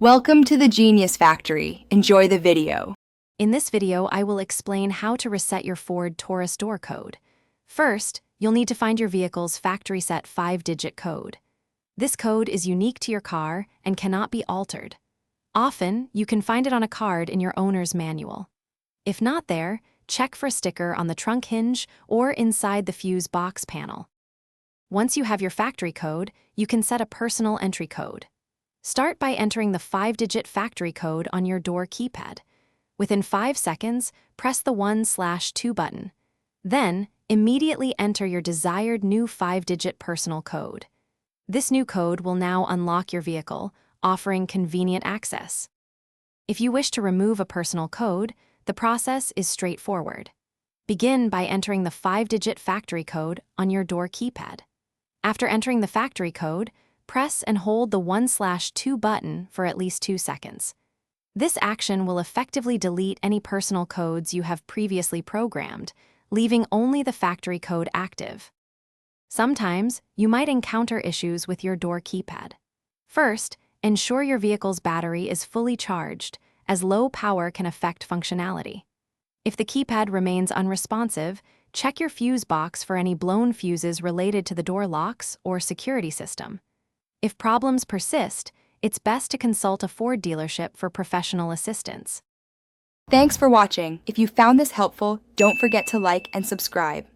Welcome to the Genius Factory. Enjoy the video. In this video, I will explain how to reset your Ford Taurus door code. First, you'll need to find your vehicle's factory set 5-digit code. This code is unique to your car and cannot be altered. Often, you can find it on a card in your owner's manual. If not there, check for a sticker on the trunk hinge or inside the fuse box panel. Once you have your factory code, you can set a personal entry code. Start by entering the 5-digit factory code on your door keypad. Within 5 seconds, press the 1/2 button. Then, immediately enter your desired new 5-digit personal code. This new code will now unlock your vehicle, offering convenient access. If you wish to remove a personal code, the process is straightforward. Begin by entering the 5-digit factory code on your door keypad. After entering the factory code, press and hold the 1/2 button for at least 2 seconds. This action will effectively delete any personal codes you have previously programmed, leaving only the factory code active. Sometimes, you might encounter issues with your door keypad. First, ensure your vehicle's battery is fully charged, as low power can affect functionality. If the keypad remains unresponsive, check your fuse box for any blown fuses related to the door locks or security system. If problems persist, it's best to consult a Ford dealership for professional assistance. Thanks for watching. If you found this helpful, don't forget to like and subscribe.